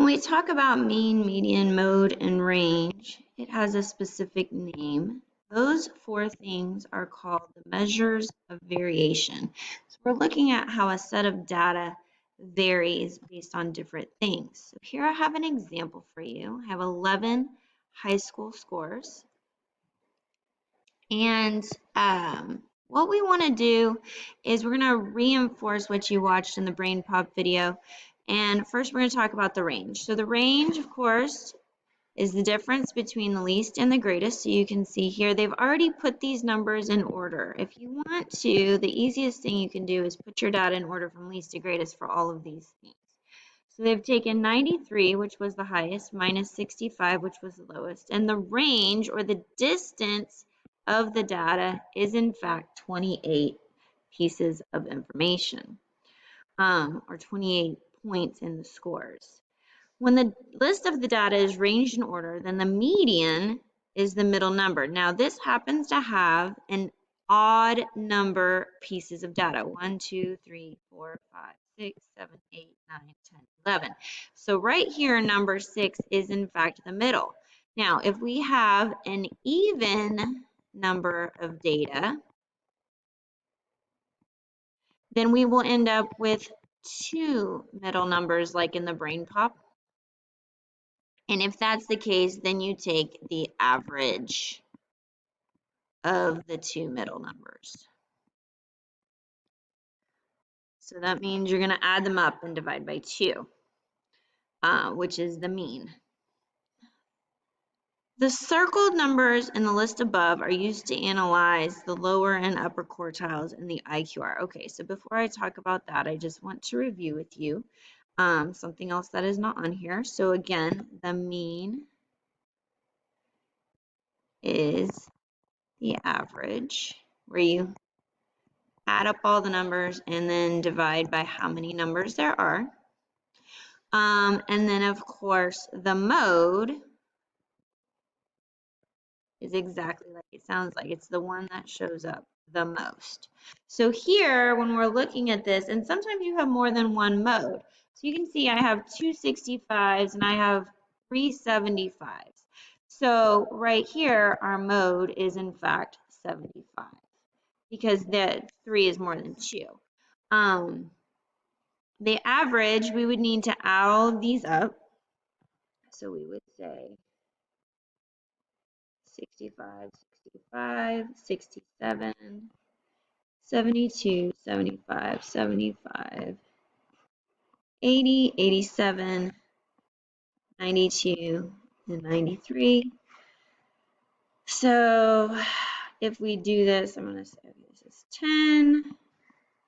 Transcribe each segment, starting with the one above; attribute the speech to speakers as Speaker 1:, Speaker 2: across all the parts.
Speaker 1: When we talk about mean, median, mode, and range, it has a specific name. Those four things are called the measures of variation. So we're looking at how a set of data varies based on different things. So here I have an example for you. I have 11 high school scores. And what we want to do is we're going to reinforce what you watched in the Brain Pop video. And first we're going to talk about the range. So the range, of course, is the difference between the least and the greatest. So you can see here, they've already put these numbers in order. If you want to, the easiest thing you can do is put your data in order from least to greatest for all of these things. So they've taken 93, which was the highest, minus 65, which was the lowest. And the range, or the distance of the data, is in fact 28 pieces of information, or 28 points in the scores. When the list of the data is ranged in order, then the median is the middle number. Now, this happens to have an odd number pieces of data. 1, 2, 3, 4, 5, 6, 7, 8, 9, 10, 11. So right here, number 6 is in fact the middle. Now, if we have an even number of data, then we will end up with 2 middle numbers like in the Brain Pop. And if that's the case, then you take the average of the 2 middle numbers. So that means you're going to add them up and divide by 2, which is the mean. The circled numbers in the list above are used to analyze the lower and upper quartiles in the IQR. Okay, so before I talk about that, I just want to review with you something else that is not on here. So again, the mean is the average, where you add up all the numbers and then divide by how many numbers there are. And then, of course, the mode is exactly like it sounds like. It's the one that shows up the most. So here, when we're looking at this, and sometimes you have more than one mode. So you can see I have 265s and I have 375s. So right here, our mode is in fact 75 because the 3 is more than 2. The average, we would need to add all of these up. So we would say 65, 65, 67, 72, 75, 75, 80, 87, 92, and 93. So if we do this, I'm going to say this is 10,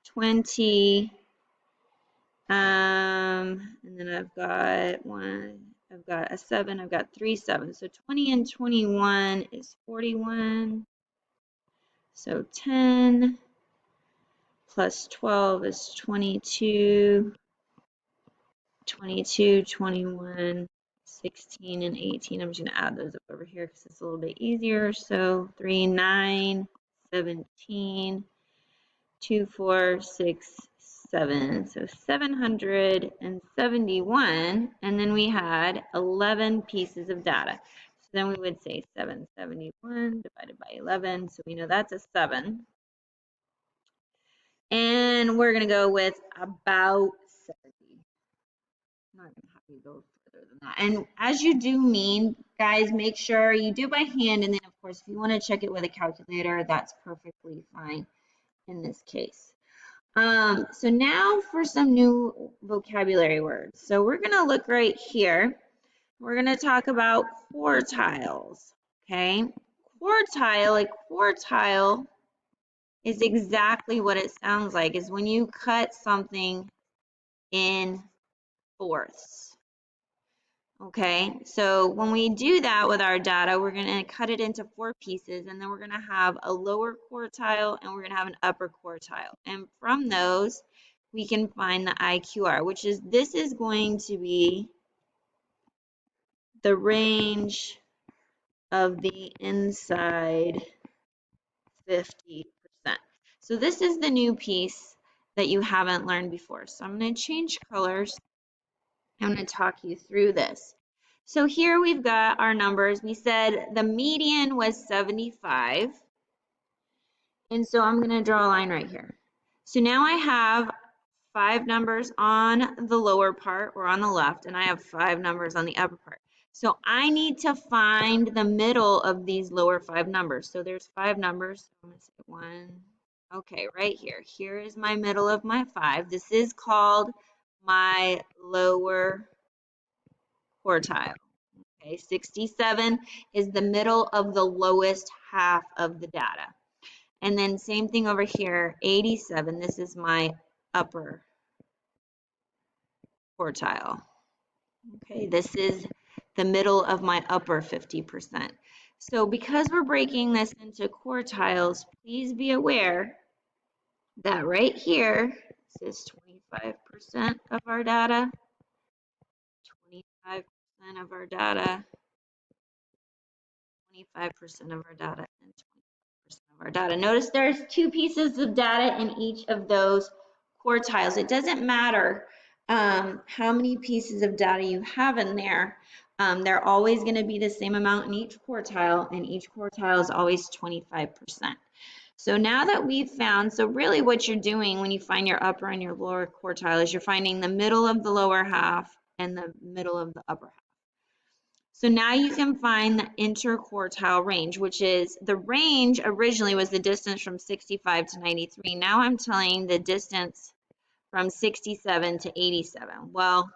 Speaker 1: 20, and then I've got a 7, I've got 3 7s. So 20 and 21 is 41. So 10 plus 12 is 22. 22, 21, 16, and 18. I'm just going to add those up over here because it's a little bit easier. So 3, 9, 17, 2, 4, 6, 7. So 771. And then we had 11 pieces of data. So then we would say 771 divided by 11. So we know that's a 7. And we're going to go with about 70. I'm not going to have you go further than that. And as you do mean, guys, make sure you do by hand. And then, of course, if you want to check it with a calculator, that's perfectly fine in this case. So now for some new vocabulary words. So we're going to look right here. We're going to talk about quartiles, okay? Quartile, a quartile is exactly what it sounds like, is when you cut something in fourths. Okay, so when we do that with our data, we're going to cut it into 4 pieces, and then we're going to have a lower quartile and we're going to have an upper quartile. And from those, we can find the IQR, which is, this is going to be the range of the inside 50%. So this is the new piece that you haven't learned before. So I'm going to change colors. I'm going to talk you through this. So here we've got our numbers. We said the median was 75. And so I'm going to draw a line right here. So now I have 5 numbers on the lower part or on the left, and I have 5 numbers on the upper part. So I need to find the middle of these lower 5 numbers. So there's 5 numbers. I'm going to say 1. Okay, right here. Here is my middle of my 5. This is called my lower quartile. Okay, 67 is the middle of the lowest half of the data. And then same thing over here, 87, this is my upper quartile. Okay, this is the middle of my upper 50%. So because we're breaking this into quartiles, please be aware that right here, this is 25% of our data, 25% of our data, 25% of our data, and 20% of our data. Notice there's 2 pieces of data in each of those quartiles. It doesn't matter how many pieces of data you have in there. They're always going to be the same amount in each quartile, and each quartile is always 25%. So now that we've found, so really what you're doing when you find your upper and your lower quartile is you're finding the middle of the lower half and the middle of the upper half. So now you can find the interquartile range, which is the range originally was the distance from 65 to 93. Now I'm telling the distance from 67 to 87. Well,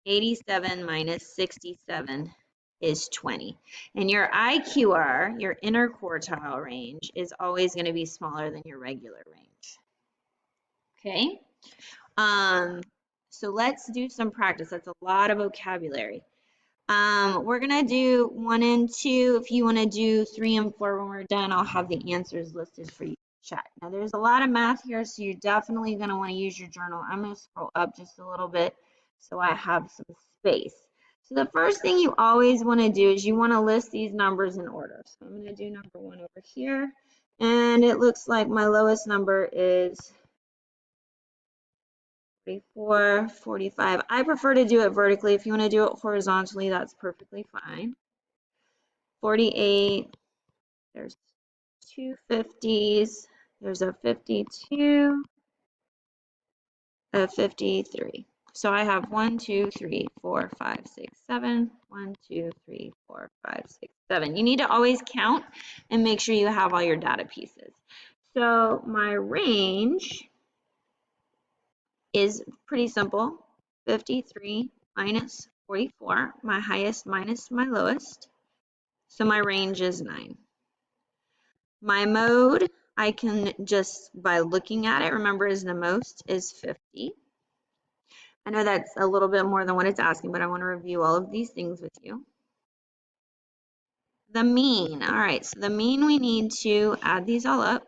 Speaker 1: 87 minus 67 is 20. And your IQR, your interquartile range, is always going to be smaller than your regular range. Okay? So let's do some practice. That's a lot of vocabulary. We're gonna do 1 and 2. If you want to do 3 and 4 when we're done, I'll have the answers listed for you to chat. Now there's a lot of math here, so you're definitely gonna want to use your journal. I'm gonna scroll up just a little bit so I have some space. So the first thing you always want to do is you want to list these numbers in order. So I'm gonna do number 1 over here, and it looks like my lowest number is 44, 45. I prefer to do it vertically. If you want to do it horizontally, that's perfectly fine. 48, there's 2 50s, there's a 52, a 53. So I have 1, 2, 3, 4, 5, 6, 7. 1, 2, 3, 4, 5, 6, 7. You need to always count and make sure you have all your data pieces. So my range is pretty simple. 53 minus 44, my highest minus my lowest. So my range is 9. My mode, I can just by looking at it, remember is the most is 50. I know that's a little bit more than what it's asking, but I want to review all of these things with you. The mean, all right, so the mean we need to add these all up.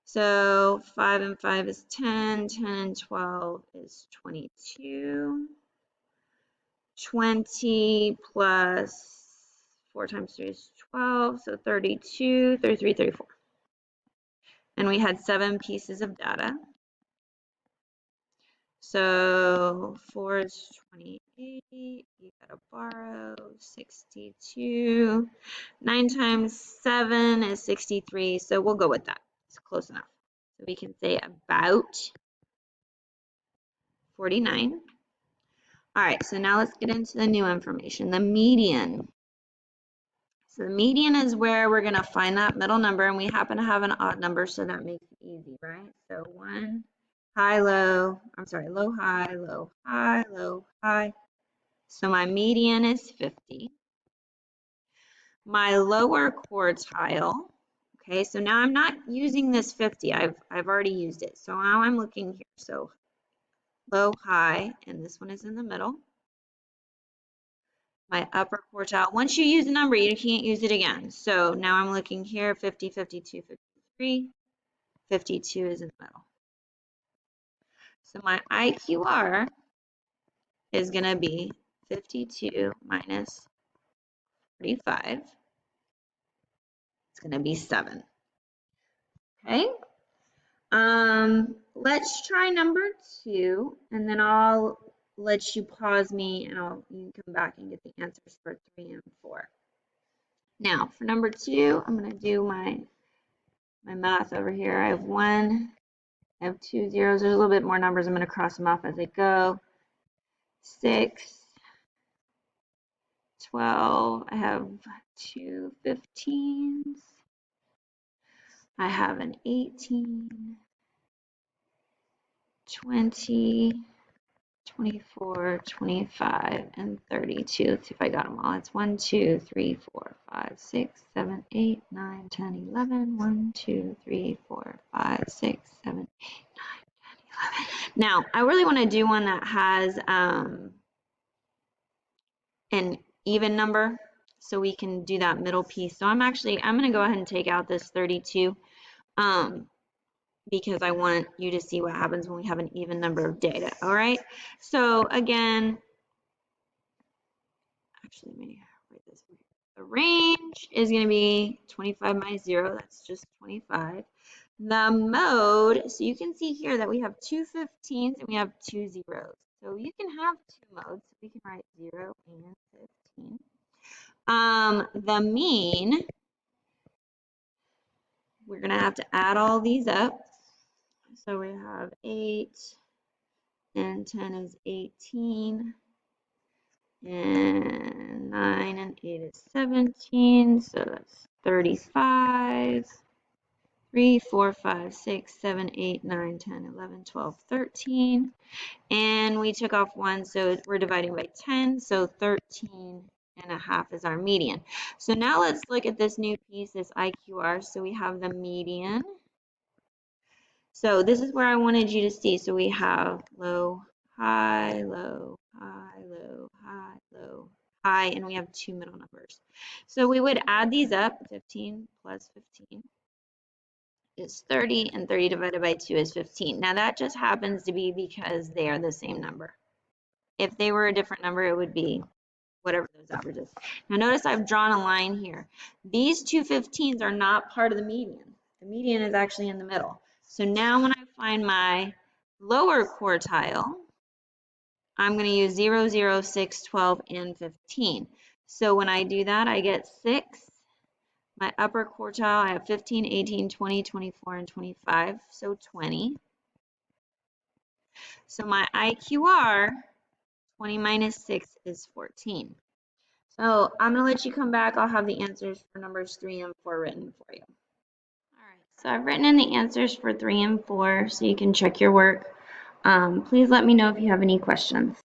Speaker 1: So 5 and 5 is 10, 10 and 12 is 22. 20 plus 4 times 3 is 12, so 32, 33, 34. And we had 7 pieces of data. So 4 is 28, you gotta borrow 62. 9 times 7 is 63, so we'll go with that. It's close enough. So we can say about 49. All right, so now let's get into the new information, the median. So the median is where we're going to find that middle number, and we happen to have an odd number, so that makes it easy, right? So 1, high, low, I'm sorry, low, high, low, high, low, high. So my median is 50. My lower quartile, okay, so now I'm not using this 50. I've already used it. So now I'm looking here. So low, high, and this one is in the middle. My upper quartile. Once you use a number, you can't use it again. So now I'm looking here, 50, 52, 53. 52 is in the middle. So my IQR is going to be 52 minus 45. It's going to be 7. Okay? Let's try number 2, and then I'll let you pause me, and you can come back and get the answers for 3 and 4. Now, for number 2, I'm going to do my math over here. I have 1, I have 2 zeros. There's a little bit more numbers. I'm going to cross them off as I go. 6, 12. I have 2 15s. I have an 18, 20, 24, 25, and 32. Let's see if I got them all. It's 1, 2, 3, 4, 5, 6, 7, 8, 9, 10, 11. 1, 2, 3, 4, 5, 6, 7, 8, 9, 10, 11. Now, I really want to do one that has an even number, so we can do that middle piece. So I'm going to go ahead and take out this 32. Because I want you to see what happens when we have an even number of data, all right? So again, actually, let me write this. The range is going to be 25 minus 0, that's just 25. The mode, so you can see here that we have 2 15s and we have 2 zeros. So you can have 2 modes. We can write 0 and 15. The mean, we're going to have to add all these up. So we have 8 and 10 is 18, and 9 and 8 is 17, so that's 35. 3, 4, 5, 6, 7, 8, 9, 10, 11, 12, 13. And we took off 1, so we're dividing by 10, so 13 and a half is our median. So now let's look at this new piece, this IQR. So we have the median. So this is where I wanted you to see. So we have low, high, low, high, low, high, low, high, and we have 2 middle numbers. So we would add these up. 15 plus 15 is 30, and 30 divided by 2 is 15. Now that just happens to be because they are the same number. If they were a different number, it would be whatever those averages. Now notice I've drawn a line here. These 2 15s are not part of the median. The median is actually in the middle. So now when I find my lower quartile, I'm going to use 0, 0, 6, 12, and 15. So when I do that, I get 6. My upper quartile, I have 15, 18, 20, 24, and 25, so 20. So my IQR, 20 minus 6 is 14. So I'm going to let you come back. I'll have the answers for numbers 3 and 4 written for you. All right, so I've written in the answers for 3 and 4 so you can check your work. Please let me know if you have any questions.